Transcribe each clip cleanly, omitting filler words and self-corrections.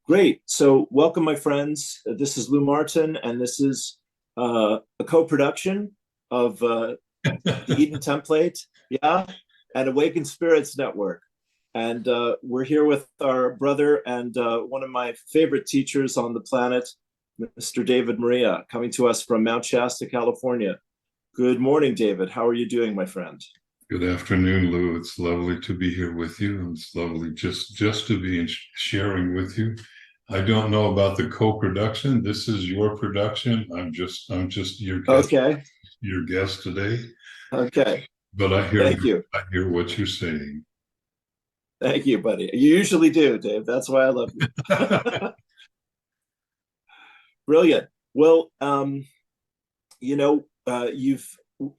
Great. So, welcome, my friends. This is Lou Martin, and this is a co-production of the Eden Template, yeah, and Awakened Spirits Network. And we're here with our brother and one of my favorite teachers on the planet, Mr. David Maria, coming to us from Mount Shasta, California. Good morning, David. How are you doing, my friend? Good afternoon, Lou. It's lovely to be here with you, and it's lovely just to be sharing with you. I don't know about the co-production. This is your production. I'm just Okay. your guest today. Okay. But Thank you. I hear what you're saying. Thank you, buddy. You usually do, Dave. That's why I love you. Brilliant. Well, you know,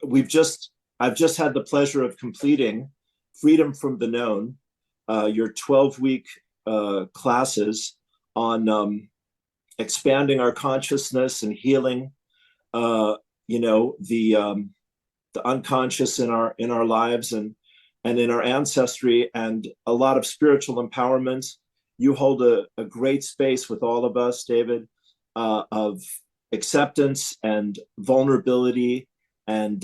we've just I've just had the pleasure of completing Freedom from the Known, your 12-week classes on expanding our consciousness and healing, the unconscious in our lives and in our ancestry, and a lot of spiritual empowerment. You hold a great space with all of us, David, of acceptance and vulnerability and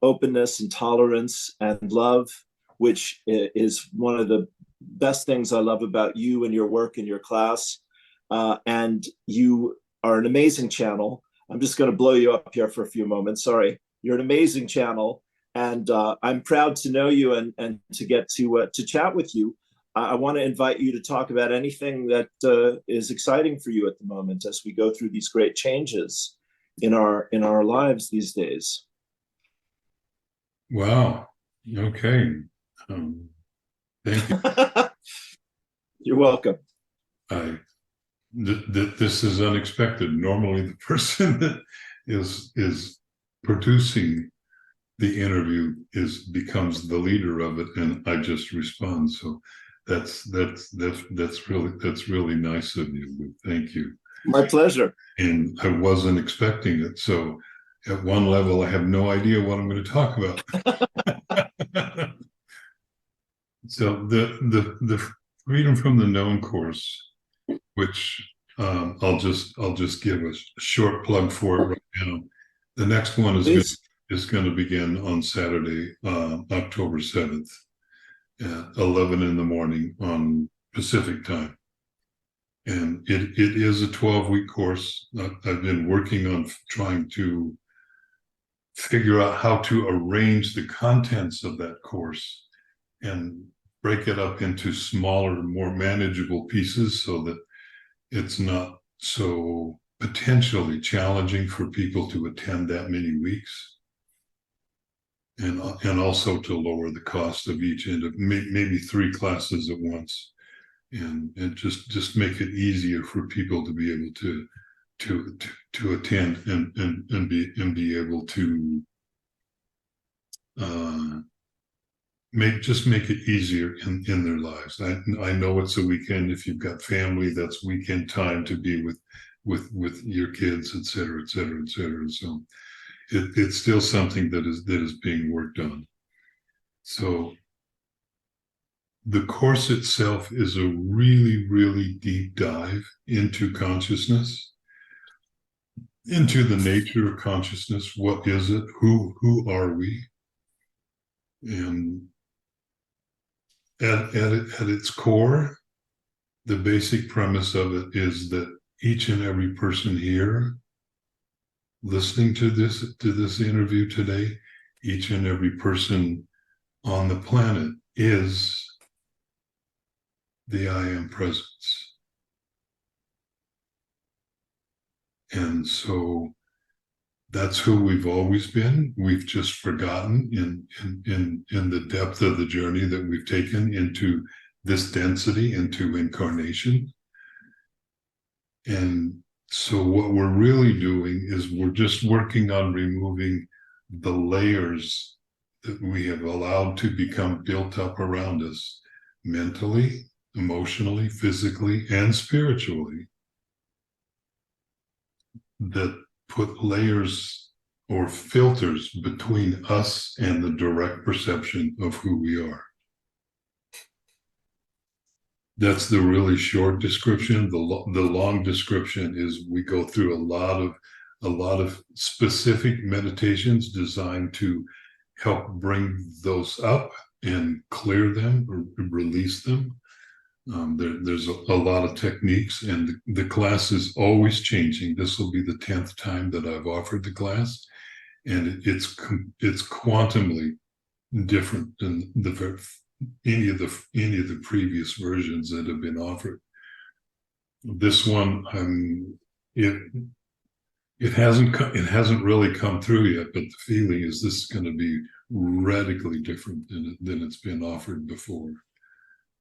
openness and tolerance and love, which is one of the best things I love about you and your work and your class. And you are an amazing channel. I'm just going to blow you up here for a few moments. Sorry. You're an amazing channel. And I'm proud to know you and to get to chat with you. I want to invite you to talk about anything that is exciting for you at the moment as we go through these great changes in our lives these days. Wow. Okay. Thank you. You're welcome. This is unexpected. Normally, the person that is producing the interview becomes the leader of it, and I just respond. So that's really nice of you. Thank you. My pleasure. And I wasn't expecting it. So at one level, I have no idea what I'm going to talk about. So the Freedom from the Known course, which I'll just give a short plug for it right now. The next one is going to begin on Saturday, October 7th at 11 in the morning on Pacific time. And it is a 12-week course. I've been working on trying to figure out how to arrange the contents of that course and break it up into smaller, more manageable pieces so that it's not so potentially challenging for people to attend that many weeks. And also to lower the cost of each end of maybe 3 classes at once, and just make it easier for people to be able to attend and be able to make it easier in their lives. I know it's a weekend. If you've got family, that's weekend time to be with your kids, et cetera, et cetera, et cetera. And so it's still something that is being worked on. So the course itself is a really, really deep dive into consciousness, into the nature of consciousness. What is it? Who are we? And at its core, the basic premise of it is that each and every person here listening to this interview today, each and every person on the planet is the I Am Presence. And so that's who we've always been. We've just forgotten in the depth of the journey that we've taken into this density, into incarnation. And so what we're really doing is we're just working on removing the layers that we have allowed to become built up around us mentally, emotionally, physically, and spiritually, that put layers or filters between us and the direct perception of who we are. That's the really short description. The long description is we go through a lot of specific meditations designed to help bring those up and clear them or release them. There's a lot of techniques, and the class is always changing. This will be the 10th time that I've offered the class, and it's quantumly different than any of the previous versions that have been offered. This one, it it hasn't really come through yet, but the feeling is this is going to be radically different than it's been offered before.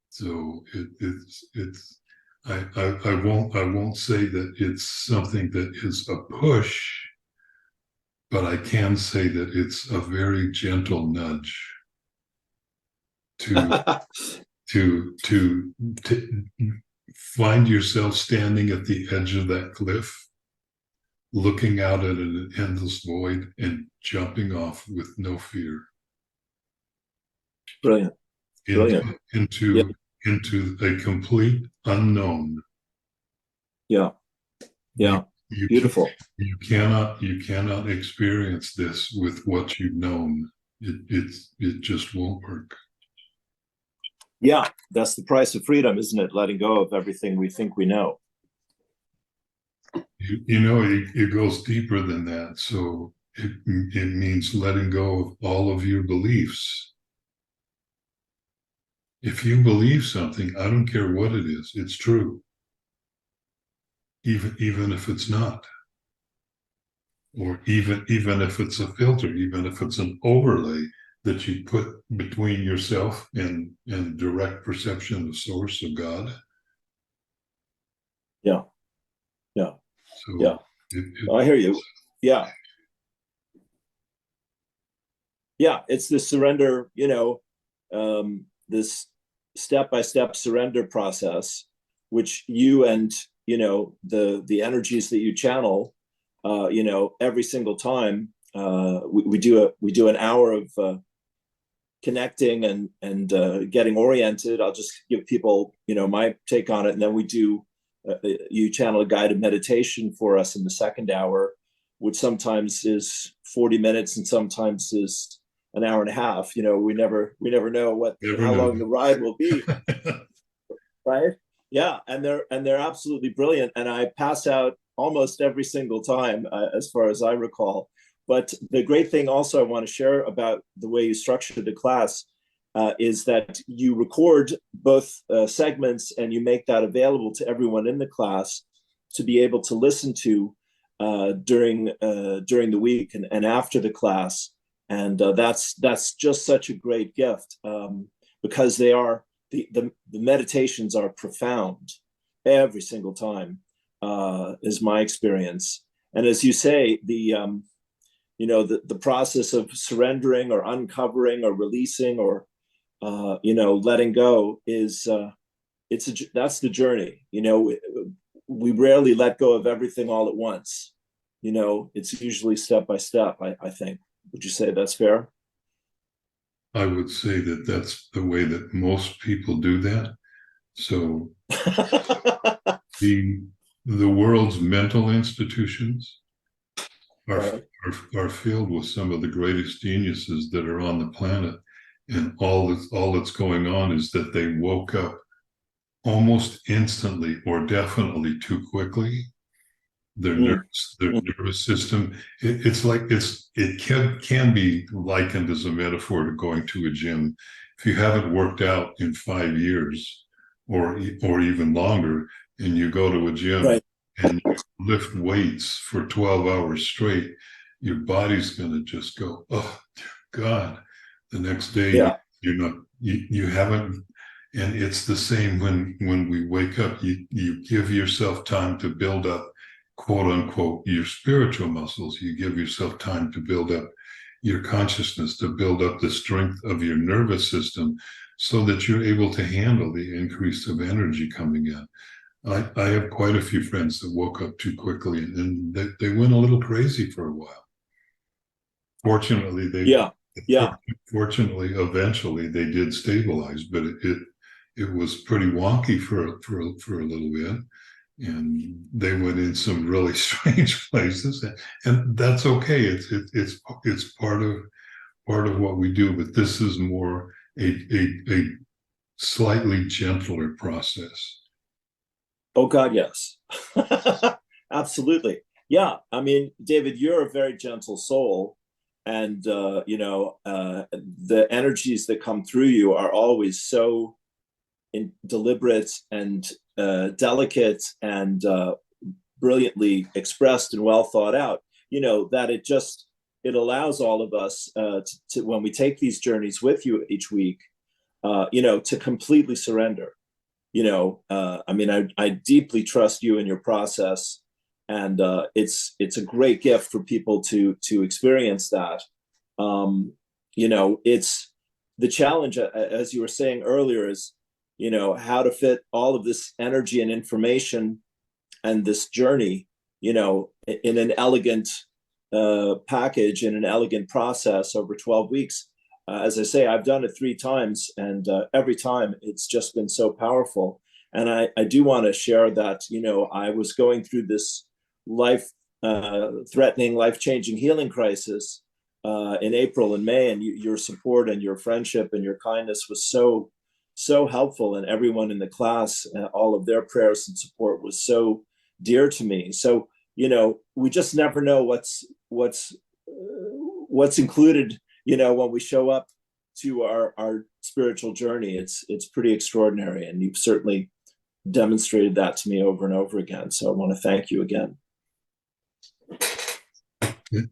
So it's I won't say that it's something that is a push, but I can say that it's a very gentle nudge to to find yourself standing at the edge of that cliff, looking out at an endless void and jumping off with no fear. Brilliant. Brilliant. Into a complete unknown. Yeah. Yeah. Beautiful. You cannot experience this with what you've known. It just won't work. Yeah, that's the price of freedom, isn't it? Letting go of everything we think we know. You know, it goes deeper than that. So it means letting go of all of your beliefs. If you believe something, I don't care what it is, it's true. Even if it's not. Or even if it's a filter, even if it's an overlay that you put between yourself and direct perception of source of God. Yeah. Yeah. So yeah. I hear you. Yeah. Yeah. It's the surrender, this step-by-step surrender process, which you and, the energies that you channel, every single time we do an hour of connecting and getting oriented. I'll just give people, my take on it. And then you channel a guided meditation for us in the second hour, which sometimes is 40 minutes and sometimes is an hour and a half. We never know how long the ride will be. Right. Yeah. And they're absolutely brilliant. And I pass out almost every single time, as far as I recall. But the great thing also I want to share about the way you structured the class is that you record both segments and you make that available to everyone in the class to be able to listen to during the week and after the class. And that's just such a great gift because they are the meditations are profound every single time, is my experience. And as you say, the process of surrendering or uncovering or releasing or letting go is that's the journey. We rarely let go of everything all at once. It's usually step by step. I think. Would you say that's fair? I would say that that's the way that most people do that. So the world's mental institutions are filled with some of the greatest geniuses that are on the planet, and all that's going on is that they woke up almost instantly or definitely too quickly. Their nervous system, it can be likened as a metaphor to going to a gym. If you haven't worked out in 5 years or even longer, and you go to a gym right. and you lift weights for 12 hours straight, your body's going to just go, oh God. The next day, you haven't. And it's the same when we wake up. You give yourself time to build up, quote unquote, your spiritual muscles. You give yourself time to build up your consciousness, to build up the strength of your nervous system so that you're able to handle the increase of energy coming in. I have quite a few friends that woke up too quickly and they went a little crazy for a while. Fortunately, fortunately, eventually they did stabilize, but it was pretty wonky for a little bit, and they went in some really strange places, and that's okay. It's part of what we do, but this is more a slightly gentler process. Oh God, yes. Absolutely. Yeah. I mean, David, you're a very gentle soul. And the energies that come through you are always so deliberate and delicate and brilliantly expressed and well thought out, that it allows all of us to when we take these journeys with you each week, to completely surrender. I mean, I deeply trust you in your process, and it's a great gift for people to experience that. It's the challenge, as you were saying earlier, is how to fit all of this energy and information and this journey, in an elegant package, in an elegant process over 12 weeks. As I say, I've done it 3 times, and every time it's just been so powerful. And I do want to share that, I was going through this life-threatening, life-changing healing crisis in April and May, and your support and your friendship and your kindness was so, so helpful. And everyone in the class, all of their prayers and support was so dear to me. So, we just never know what's included, when we show up to our spiritual journey. It's pretty extraordinary, and you've certainly demonstrated that to me over and over again. So I want to thank you again.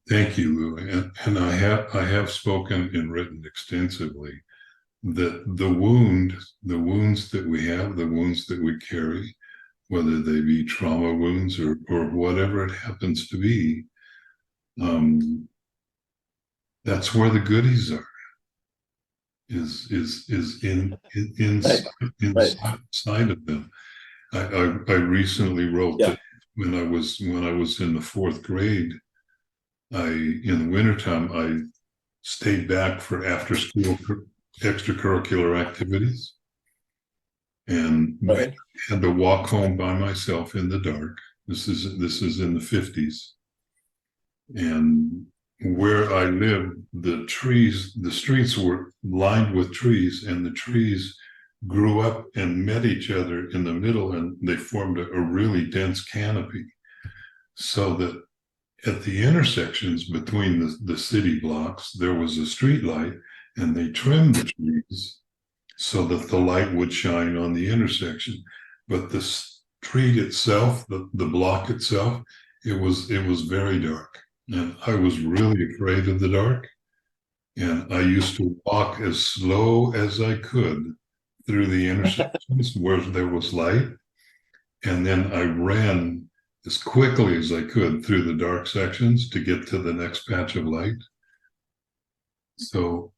Thank you, Lou. And I have spoken and written extensively that the wounds that we have, the wounds that we carry, whether they be trauma wounds or whatever it happens to be, that's where the goodies are. Is inside of them. I recently wrote that when I was in the 4th grade, in the wintertime I stayed back for after school extracurricular activities, and had to walk home by myself in the dark. This is in the 50s, and where I lived, the streets were lined with trees, and the trees grew up and met each other in the middle, and they formed a really dense canopy, so that at the intersections between the city blocks, there was a street light, and they trimmed the trees so that the light would shine on the intersection. But the street itself, the block itself, it was very dark. And I was really afraid of the dark. And I used to walk as slow as I could through the intersections where there was light. And then I ran as quickly as I could through the dark sections to get to the next patch of light. So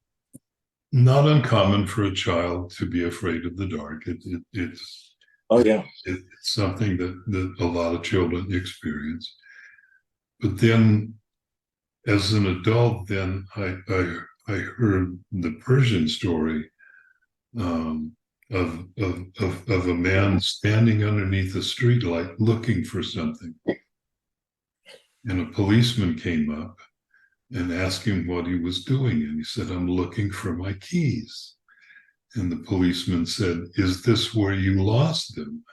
not uncommon for a child to be afraid of the dark. It's something that a lot of children experience. But then, as an adult, then I heard the Persian story of a man standing underneath a streetlight looking for something, and a policeman came up and asked him what he was doing, and he said, "I'm looking for my keys." And the policeman said, "Is this where you lost them?"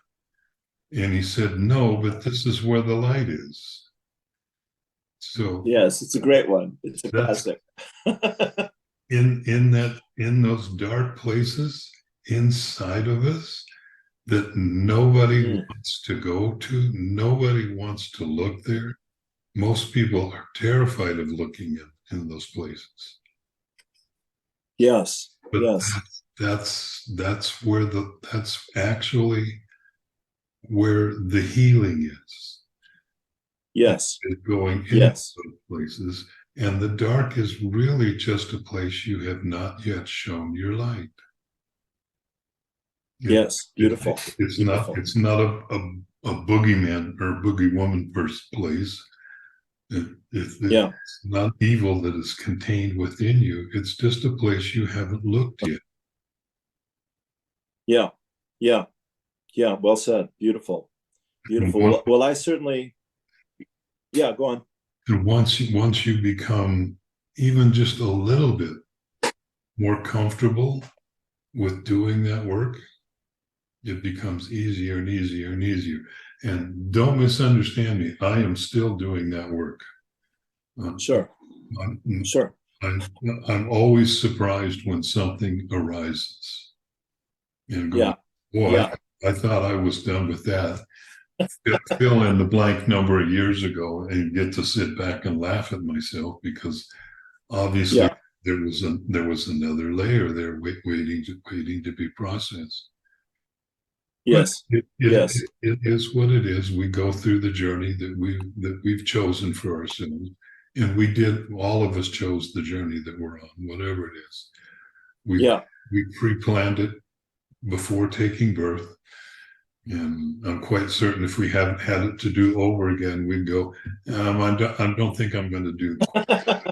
And he said, "No, but this is where the light is." So yes, it's a great one. It's a classic. in those dark places inside of us that nobody wants to go to, nobody wants to look there. Most people are terrified of looking in those places. Yes. But yes. That's actually where the healing is. Yes. It's going into those places. And the dark is really just a place you have not yet shown your light. Yes, beautiful. It's beautiful. not a boogeyman or boogie woman place. It's not evil that is contained within you. It's just a place you haven't looked yet. Yeah. Yeah. Yeah. Well said. Beautiful. And, Beautiful. Well, I certainly, yeah, go on. and once you become even just a little bit more comfortable with doing that work, it becomes easier and easier and easier. And don't misunderstand me. I am still doing that work. Um, Sure. I'm, Sure. I'm, I'm always surprised when something arises and going, Yeah. boy, Yeah. I thought I was done with that. Fill in the blank number of years ago and get to sit back and laugh at myself because obviously Yeah. there was another layer there waiting to be processed. But Yes. Yes. it is what it is. We go through the journey that we've chosen for ourselves, and we did. All of us chose the journey that we're on, whatever it is. We Yeah. we pre-planned it before taking birth, and I'm quite certain if we hadn't had it to do over again, we'd go. I don't think I'm going to do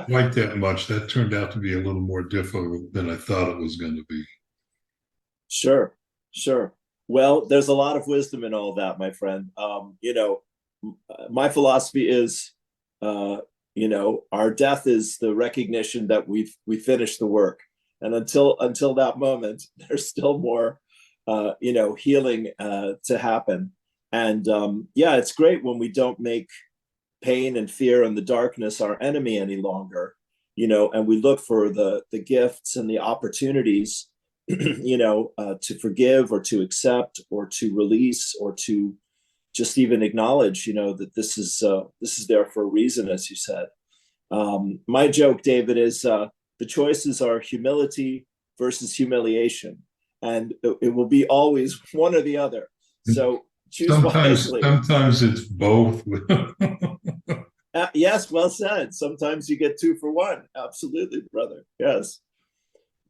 quite that much. That turned out to be a little more difficult than I thought it was going to be. Sure. Sure. Well, there's a lot of wisdom in all that, my friend. My philosophy is, our death is the recognition that we finished the work, and until that moment, there's still more, healing to happen. And yeah, it's great when we don't make pain and fear and the darkness our enemy any longer, and we look for the gifts and the opportunities, to forgive or to accept or to release or to just even acknowledge, that this is there for a reason, as you said. My joke, David, is the choices are humility versus humiliation, and it will be always one or the other. So choose wisely. Sometimes it's both. Yes, well said. Sometimes you get two for one. Absolutely, brother. Yes.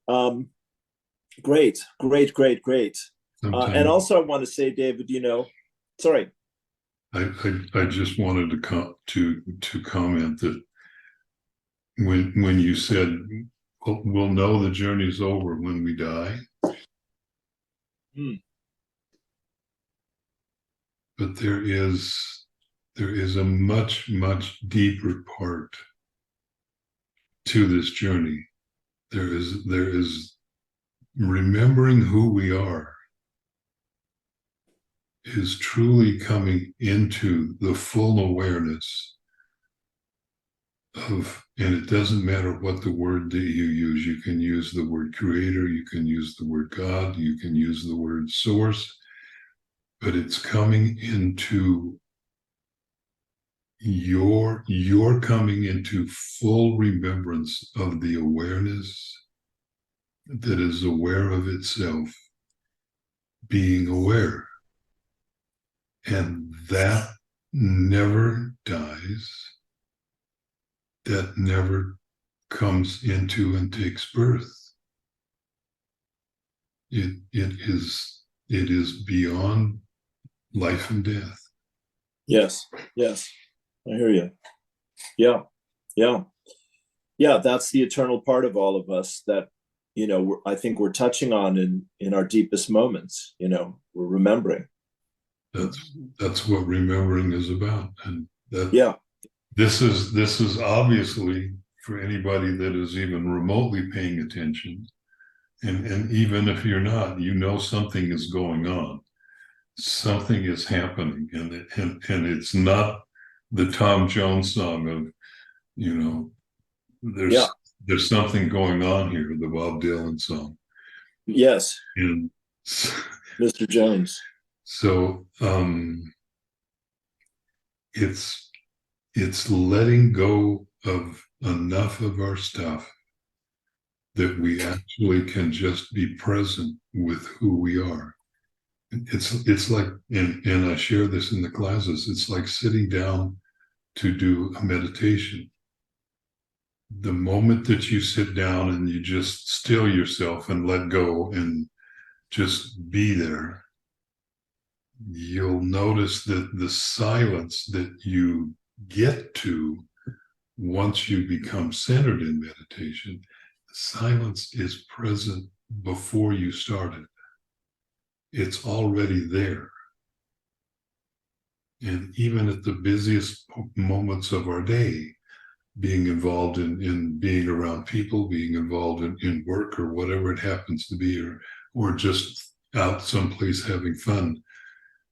Um, great, great, great, great. And Sometimes also, I want to say, David, sorry. I just wanted to comment that when you said we'll know the journey's over when we die, Hmm. but there is a much deeper part to this journey. There is remembering who we are is truly coming into the full awareness of, and it doesn't matter what the word that you use. You can use the word creator, you can use the word God, you can use the word source, but it's coming into you're coming into full remembrance of the awareness that is aware of itself being aware, and that never dies, that never comes into and takes birth. It is beyond life and death. Yes, yes, I hear you. Yeah, yeah, yeah. That's the eternal part of all of us that I think we're touching on in our deepest moments. We're remembering. That's what remembering is about, and that Yeah, this is obviously for anybody that is even remotely paying attention, and even if you're not, something is going on, something is happening, and it's not the Tom Jones song of you know yeah. there's something going on here, the Bob Dylan song, Yes, and Mr. Jones. so it's letting go of enough of our stuff that we actually can just be present with who we are. It's like, and I share this in the classes, it's like sitting down to do a meditation. The moment that you sit down and you just still yourself and let go and just be there, you'll notice that the silence that you get to once you become centered in meditation, silence is present before you started. it's already there. And even at the busiest moments of our day, being involved in being around people, being involved in work or whatever it happens to be, or just out someplace having fun,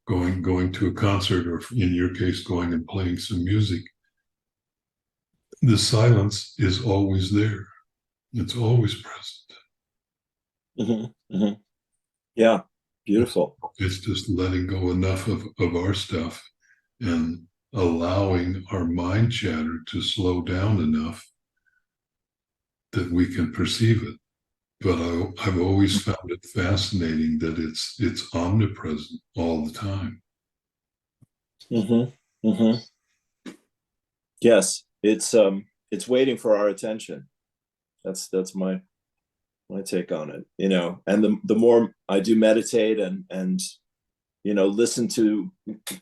going to a concert, or in your case, going and playing some music. The silence is always there. It's always present. Yeah, beautiful. It's just letting go enough of our stuff and allowing our mind chatter to slow down enough that we can perceive it. But I've always found it fascinating that it's omnipresent all the time. Yes, it's waiting for our attention. That's my take on it. And the more I do meditate and listen to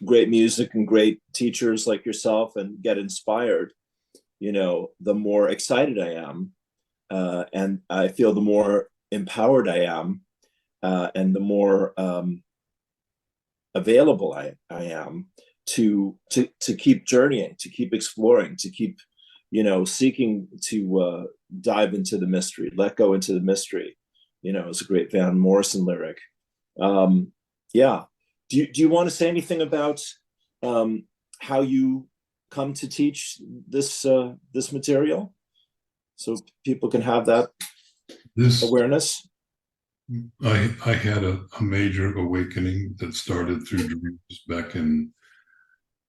great music and great teachers like yourself and get inspired, the more excited I am, and I feel the more empowered I am, and the more available I am to keep journeying, to keep exploring, to keep seeking to dive into the mystery, let go into the mystery. It's a great Van Morrison lyric. Yeah. Do you want to say anything about how you come to teach this material, so people can have that awareness? I had a major awakening that started through dreams back in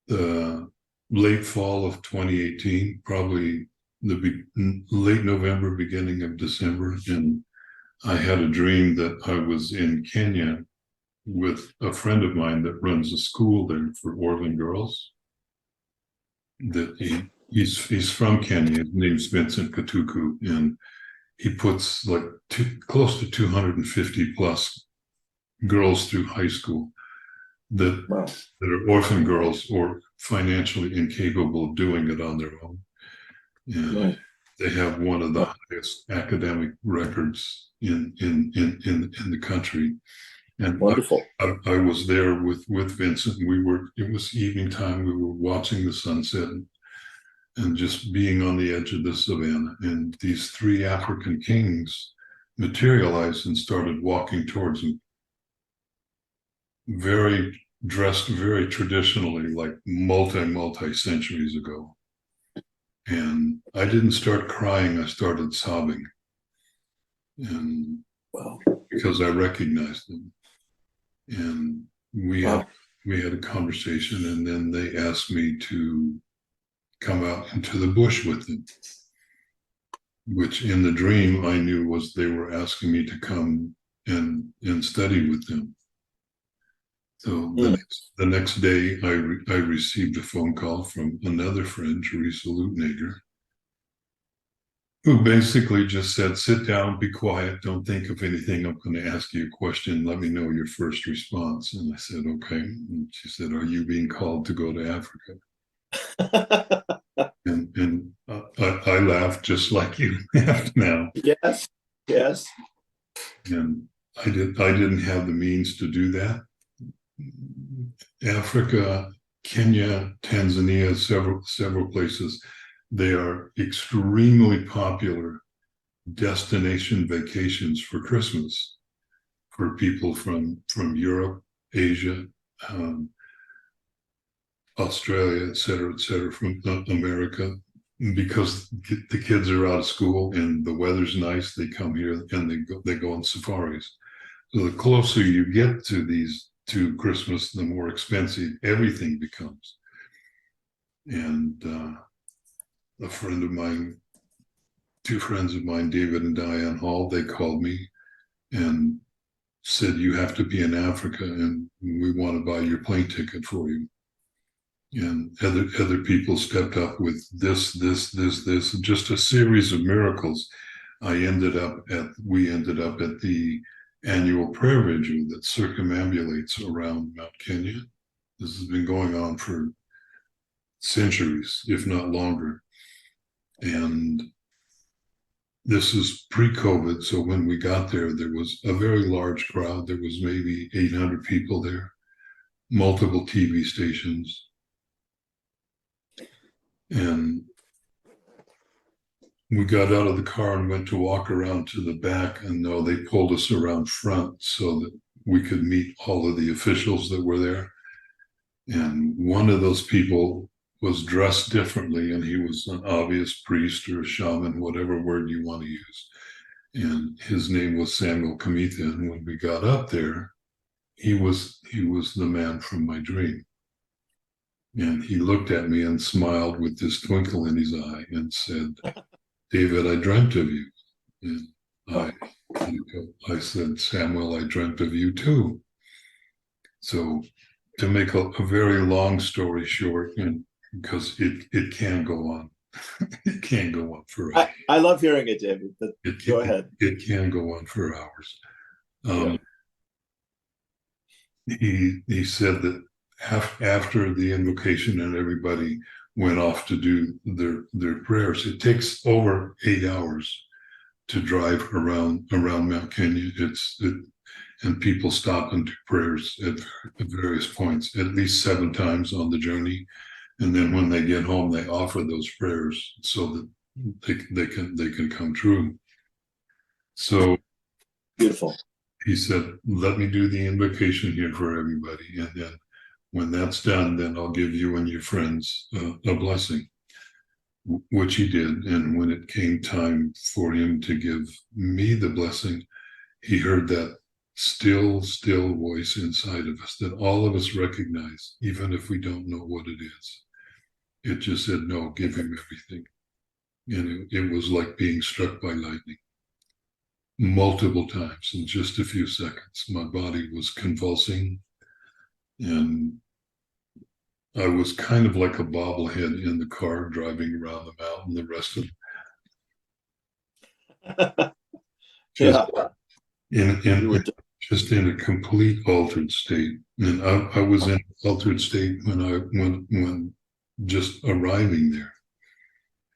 the late fall of 2018, probably the late November, beginning of December. And I had a dream that I was in Kenya with a friend of mine that runs a school there for orphan girls. That he's from Kenya. His name's Vincent Katuku, and he puts like close to 250 plus girls through high school that are orphan girls or financially incapable of doing it on their own. And they have one of the highest academic records in the country. And wonderful. I was there with Vincent. It was evening time. We were watching the sunset and just being on the edge of the savannah. And these three African kings materialized and started walking towards him. Dressed very traditionally, like multi centuries ago. And I didn't start crying, I started sobbing. And because I recognized them. And we had a conversation, and then they asked me to come out into the bush with them, which in the dream I knew was they were asking me to come and study with them. So the next day, I received a phone call from another friend, Teresa Lutnager, who basically just said, "Sit down, be quiet, don't think of anything. I'm going to ask you a question. Let me know your first response." And I said, "Okay." And she said, "Are you being called to go to Africa?" and I laughed just like you laughed now. Yes. And I didn't have the means to do that. Africa, Kenya, Tanzania, several places, they are extremely popular destination vacations for Christmas for people from Europe, Asia, Australia, et cetera, from America. Because the kids are out of school and the weather's nice, they come here and they go on safaris. So the closer you get to Christmas, the more expensive everything becomes. And a friend of mine, two friends of mine, David and Diane Hall, they called me and said, "You have to be in Africa and we want to buy your plane ticket for you." And other people stepped up with this, just a series of miracles. We ended up at the annual prayer vigil that circumambulates around Mount Kenya. This has been going on for centuries, if not longer. And this is pre-COVID, so when we got there, there was a very large crowd. There was maybe 800 people there, multiple TV stations, and we got out of the car and went to walk around to the back, and no, they pulled us around front so that we could meet all of the officials that were there. And one of those people was dressed differently, and he was an obvious priest or a shaman, whatever word you want to use. And his name was Samuel Kamitha. And when we got up there, he was the man from my dream. And he looked at me and smiled with this twinkle in his eye and said, "David, I dreamt of you." And I said, "Samuel, I dreamt of you too." So to make a very long story short, and because it can go on, it can go on forever. I love hearing it, David, but go ahead. It can go on for hours. He said that after the invocation and everybody went off to do their prayers, it takes over 8 hours to drive around Mount Kenya. And people stop and do prayers at various points, at least 7 times on the journey. And then when they get home, they offer those prayers so that they can come true. So beautiful. He said, "Let me do the invocation here for everybody, and then when that's done, then I'll give you and your friends a blessing," which he did. And when it came time for him to give me the blessing, he heard that still voice inside of us that all of us recognize, even if we don't know what it is. It just said, "No, give him everything." And it was like being struck by lightning. Multiple times in just a few seconds, my body was convulsing, and I was kind of like a bobblehead in the car driving around the mountain. The rest of just in a complete altered state. And I was in an altered state when just arriving there.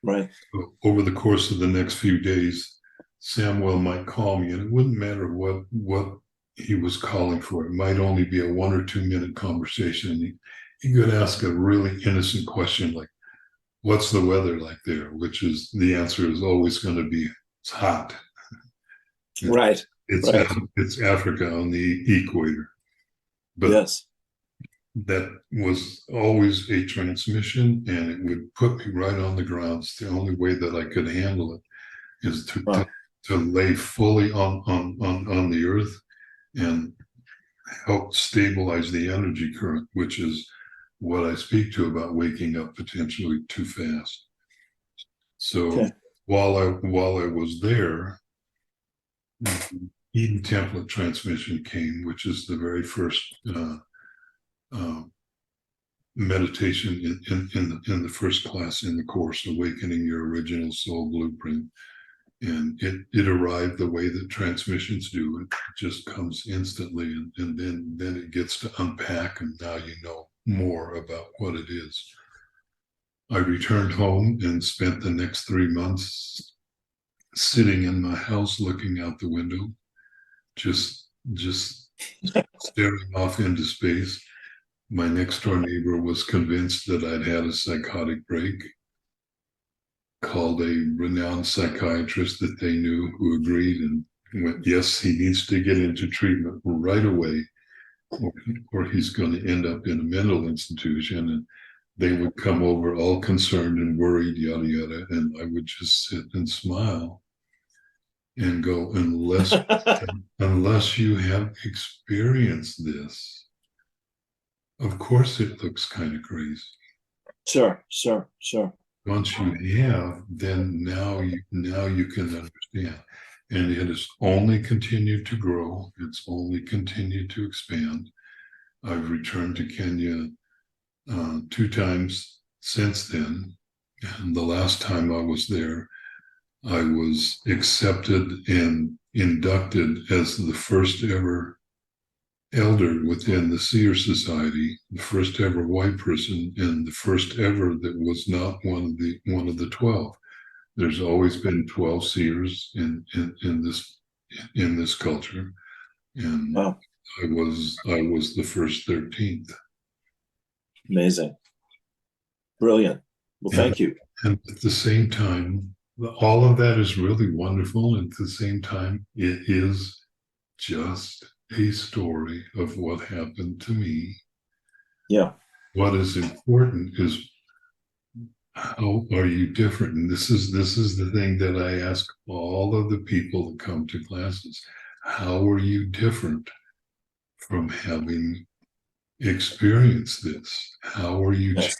Right. So over the course of the next few days, Samuel might call me, and it wouldn't matter what he was calling for. It might only be a 1 or 2 minute conversation. He could ask a really innocent question like, "What's the weather like there?" Which is, the answer is always going to be, "It's hot." Right. It's Africa on the equator. But yes, that was always a transmission, and it would put me right on the ground. It's the only way that I could handle it is to lay fully on the earth and help stabilize the energy current, which is what I speak to about waking up potentially too fast. So while I was there, Eden template transmission came, which is the very first meditation in the first class in the course, Awakening Your Original Soul Blueprint. And it arrived the way that transmissions do. It just comes instantly, and then it gets to unpack, and now you know more about what it is. I returned home and spent the next 3 months sitting in my house looking out the window, just staring off into space. My next door neighbor was convinced that I'd had a psychotic break, called a renowned psychiatrist that they knew, who agreed and went, "Yes, he needs to get into treatment right away, or he's going to end up in a mental institution." And they would come over all concerned and worried, yada, yada. And I would just sit and smile and go, unless you have experienced this, of course it looks kind of crazy. Sure. Once you have, then now you can understand. And it has only continued to grow. It's only continued to expand. I've returned to Kenya 2 times since then. And the last time I was there, I was accepted and inducted as the first ever elder within the Seer Society, the first ever white person, and the first ever that was not one of the 12. There's always been 12 seers in this culture, and Wow, I was the first 13th. amazing, brilliant. Well, And, thank you. and at the same time, all of that is really wonderful. And at the same time, it is just a story of what happened to me. Yeah, What is important is, how are you different? And this is the thing that I ask all of the people that come to classes. How are you different from having experienced this? yes,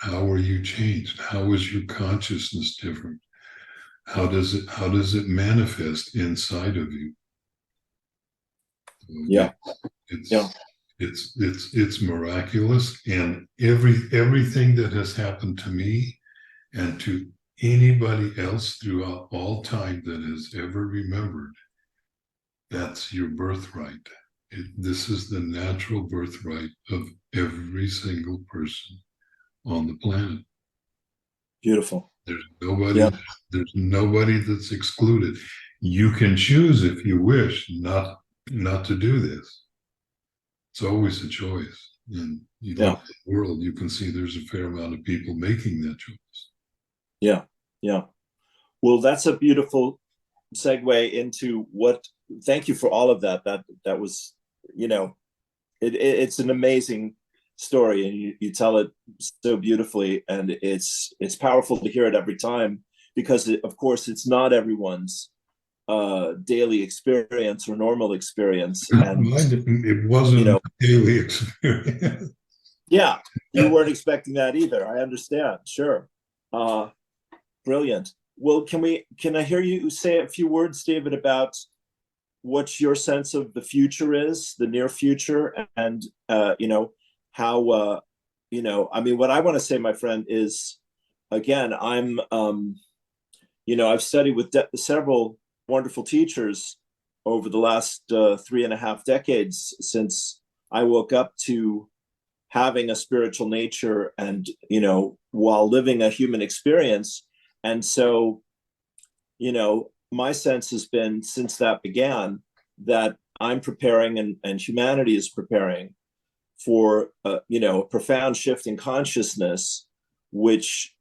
How are you changed? How is your consciousness different? How does it manifest inside of you? yeah, yeah, It's it's miraculous, and everything that has happened to me and to anybody else throughout all time that has ever remembered, that's your birthright. This is the natural birthright of every single person on the planet. beautiful. There's nobody Yeah, there's nobody that's excluded. You can choose, if you wish, not to do this. It's always a choice. And you look yeah, at the world, you can see there's a fair amount of people making that choice. yeah, yeah. Well, that's a beautiful segue into what. Thank you for all of that. That was, you know, it's an amazing story, and you tell it so beautifully, and it's powerful to hear it every time, because of course it's not everyone's daily experience or normal experience, and It you wasn't know, a daily experience. yeah, you weren't expecting that either. I understand. Sure. uh Brilliant. Well, can I hear you say a few words, David, about what your sense of the future is, the near future, and how I mean, what I want to say, my friend, is, again, I'm I've studied with several wonderful teachers over the last 3.5 decades, since I woke up to having a spiritual nature, and while living a human experience. And so, my sense has been, since that began, that I'm preparing, and humanity is preparing for a profound shift in consciousness, which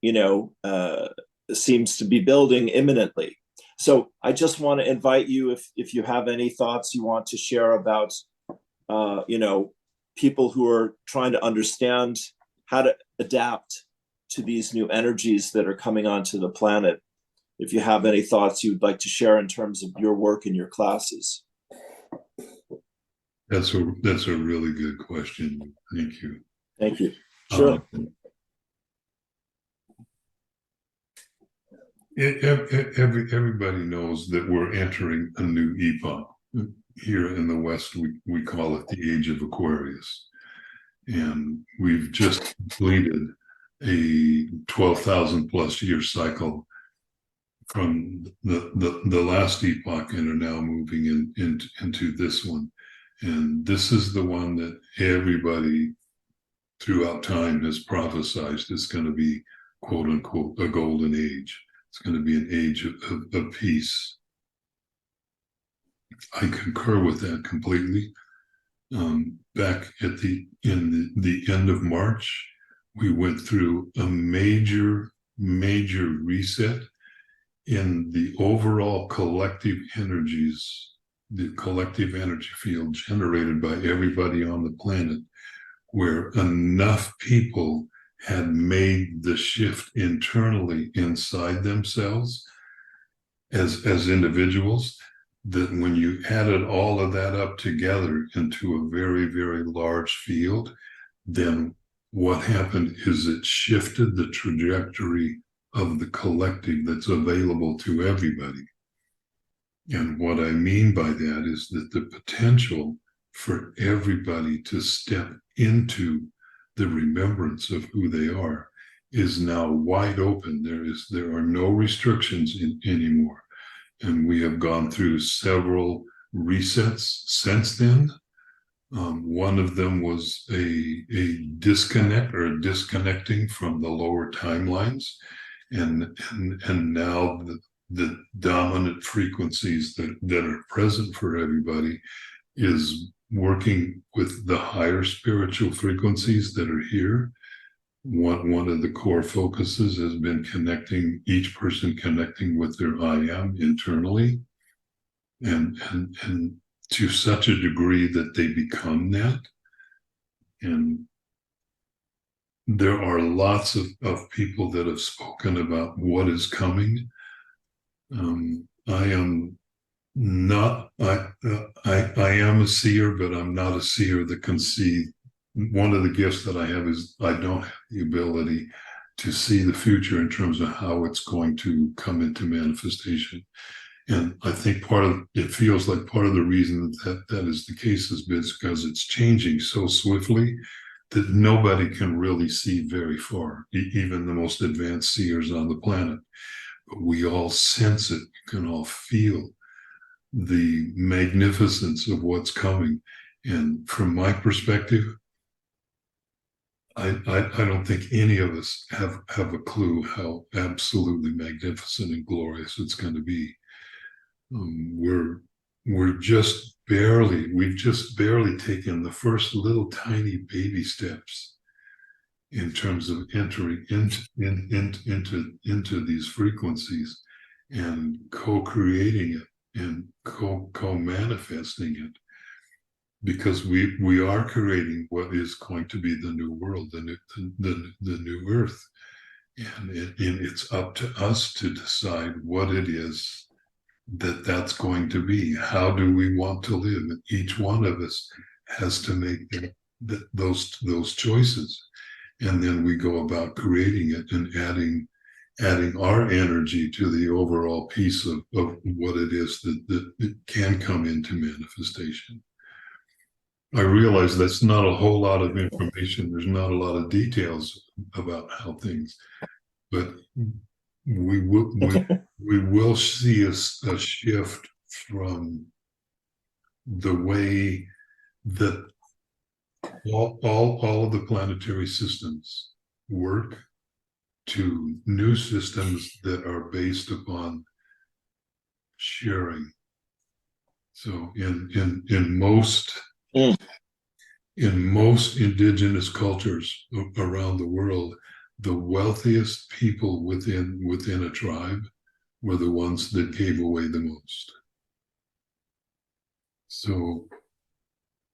seems to be building imminently. So I just want to invite you, if you have any thoughts you want to share about people who are trying to understand how to adapt to these new energies that are coming onto the planet. If you have any thoughts you'd like to share in terms of your work and your classes. That's a really good question. Thank you. Thank you. Sure. Everybody knows that we're entering a new epoch. Here in the West, we call it the Age of Aquarius. And we've just completed a 12,000 plus year cycle from the last epoch, and are now moving into this one. And this is the one that everybody throughout time has prophesized is going to be, quote unquote, a golden age. It's going to be an age of peace. I concur with that completely. Back in the end of March, we went through a major reset in the overall collective energies, the collective energy field generated by everybody on the planet, where enough people had made the shift internally inside themselves as individuals, that when you added all of that up together into a very, very large field, then what happened is it shifted the trajectory of the collective that's available to everybody. And what I mean by that is that the potential for everybody to step into the remembrance of who they are is now wide open. There are no restrictions anymore. And we have gone through several resets since then. One of them was a disconnect, or a disconnecting from the lower timelines. and now the dominant frequencies that are present for everybody is working with the higher spiritual frequencies that are here. One of the core focuses has been connecting, each person connecting with their I am internally, and to such a degree that they become that. And there are lots of people that have spoken about what is coming. I am not, I am a seer, but I'm not a seer that can see. One of the gifts that I have is I don't have the ability to see the future in terms of how it's going to come into manifestation. And I think it feels like part of the reason that is the case is because it's changing so swiftly that nobody can really see very far, even the most advanced seers on the planet. But we all sense it. You can all feel the magnificence of what's coming. And from my perspective, I don't think any of us have a clue how absolutely magnificent and glorious it's going to be. We've just barely taken the first little tiny baby steps in terms of entering into these frequencies and co-creating it and co-manifesting it, because we are creating what is going to be the new world, the new earth, and it's up to us to decide what it is that's going to be. How do we want to live? And each one of us has to make those choices, and then we go about creating it and adding our energy to the overall piece of what it is that can come into manifestation. I realize that's not a whole lot of information. There's not a lot of details about how things, but we will see a shift from the way that all of the planetary systems work to new systems that are based upon sharing. So in most indigenous cultures around the world, the wealthiest people within a tribe were the ones that gave away the most. So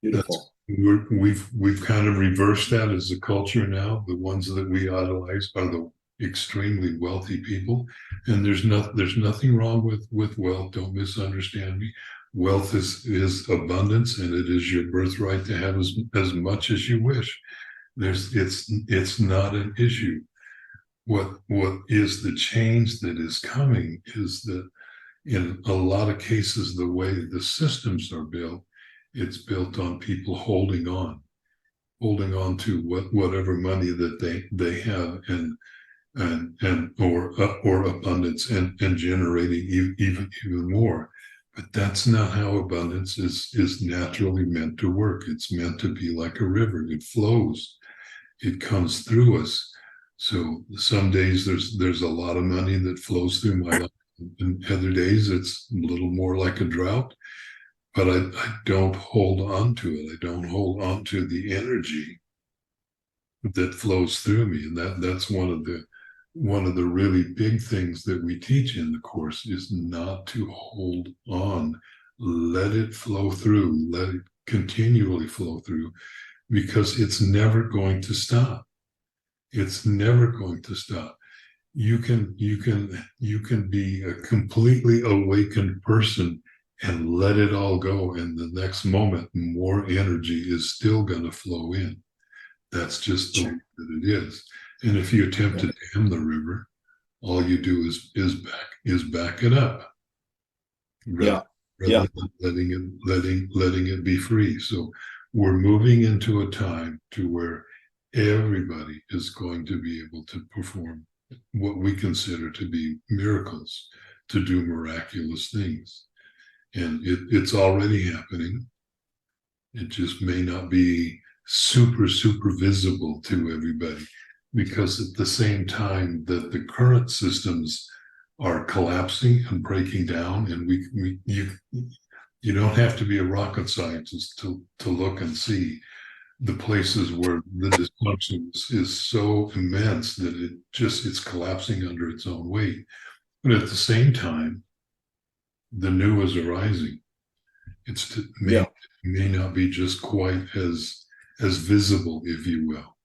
Beautiful. we've kind of reversed that as a culture now. The ones that we idolize are the extremely wealthy people, and there's nothing wrong with wealth. Don't misunderstand me. Wealth is abundance, and it is your birthright to have as much as you wish. It's not an issue. What is the change that is coming is that in a lot of cases, the way the systems are built, it's built on people holding on to whatever money that they have, or abundance, and generating even more. But that's not how abundance is naturally meant to work. It's meant to be like a river. It flows. It comes through us. So some days there's a lot of money that flows through my life, and other days it's a little more like a drought. But I don't hold on to it. I don't hold on to the energy that flows through me, and that's one of the really big things that we teach in the course is not to hold on. Let it flow through. Let it continually flow through, because it's never going to stop. It's never going to stop. You can be a completely awakened person and let it all go, and the next moment more energy is still going to flow in. That's just the way that it is. And if you attempt to dam the river, all you do is back it up, rather than letting it be free. So we're moving into a time to where everybody is going to be able to perform what we consider to be miracles, to do miraculous things. And it's already happening. It just may not be super visible to everybody. because at the same time that the current systems are collapsing and breaking down, and you don't have to be a rocket scientist to look and see the places where the dysfunction is so immense that it's collapsing under its own weight. But at the same time, the new is arising. Yeah. May not be just quite as visible, if you will.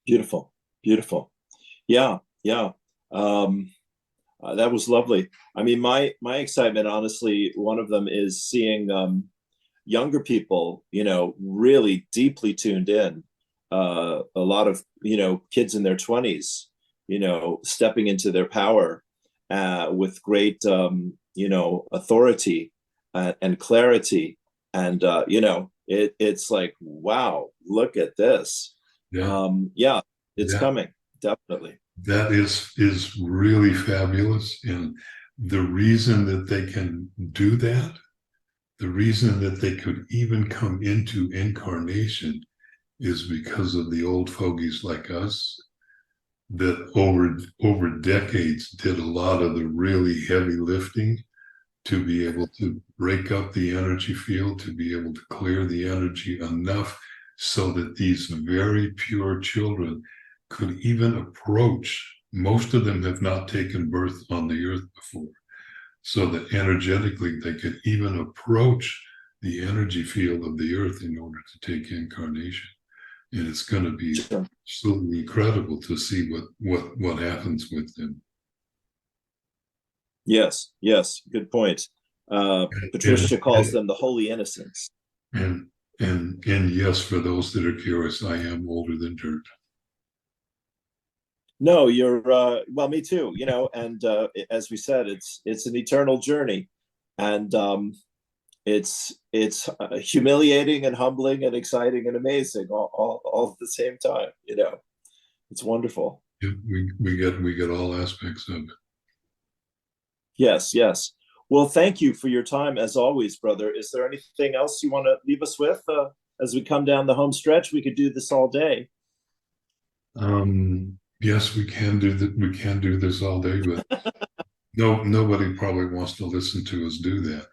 Beautiful, beautiful. Yeah, yeah. That was lovely. I mean, my excitement, honestly, one of them is seeing younger people, really deeply tuned in. A lot of kids in their 20s, stepping into their power with great authority and clarity, and it's like, wow, look at this. Yeah, Yeah, it's that coming, definitely. that is really fabulous. And the reason that they can do that, the reason that they could even come into incarnation is because of the old fogies like us that over decades did a lot of the really heavy lifting to be able to break up the energy field, to be able to clear the energy enough so that these very pure children could even approach. Most of them have not taken birth on the earth before, so that energetically they could even approach the energy field of the earth in order to take incarnation. And it's going to be Sure. absolutely incredible to see what happens with them. Yes, yes, good point. And Patricia calls them the holy innocents. and and yes, for those that are curious, I am older than dirt. No, you're well, me too, and as we said, it's an eternal journey, and it's humiliating and humbling and exciting and amazing all at the same time. It's wonderful. We get all aspects of it. Yes, yes. Well, thank you for your time as always, brother. Is there anything else you want to leave us with as we come down the home stretch? We could do this all day. Yes, we can do that. We can do this all day, but nobody probably wants to listen to us do that.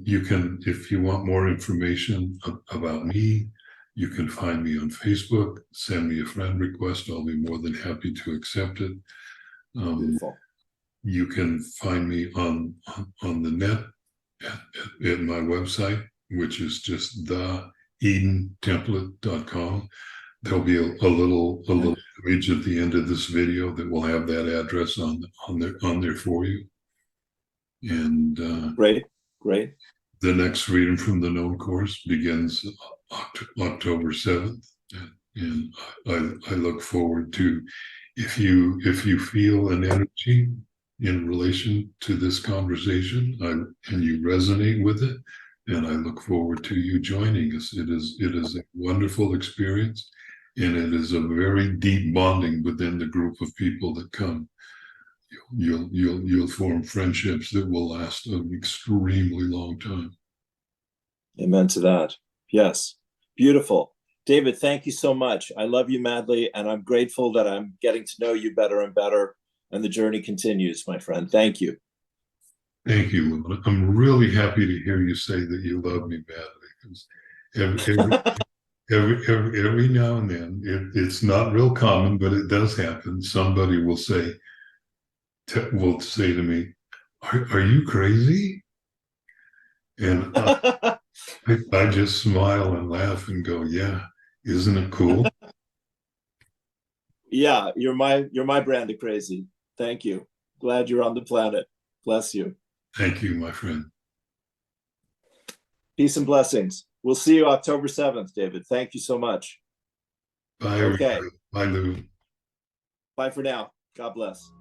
You can, if you want more information about me, you can find me on Facebook, send me a friend request. I'll be more than happy to accept it. Beautiful. You can find me on the net at my website, which is just theedentemplate.com. There'll be a little image at the end of this video that will have that address on there for you. And Great, great. the next Freedom from the Known course begins October 7th. And I look forward to, if you feel an energy in relation to this conversation and you resonate with it, and I look forward to you joining us. It is a wonderful experience, and it is a very deep bonding within the group of people that come. You'll form friendships that will last an extremely long time. Amen to that. Yes. Beautiful. David, thank you so much. I love you madly, and I'm grateful that I'm getting to know you better and better, and the journey continues, my friend. Thank you. Thank you, Luna. I'm really happy to hear you say that you love me badly, because every now and then, it's not real common, but it does happen. Somebody will say to me, are you crazy? And I just smile and laugh and go, yeah, isn't it cool? Yeah, you're my brand of crazy. Thank you. Glad you're on the planet. Bless you. Thank you, my friend. Peace and blessings. We'll see you October 7th, David. Thank you so much. Bye. Okay. Bye, Lou. Bye for now. God bless.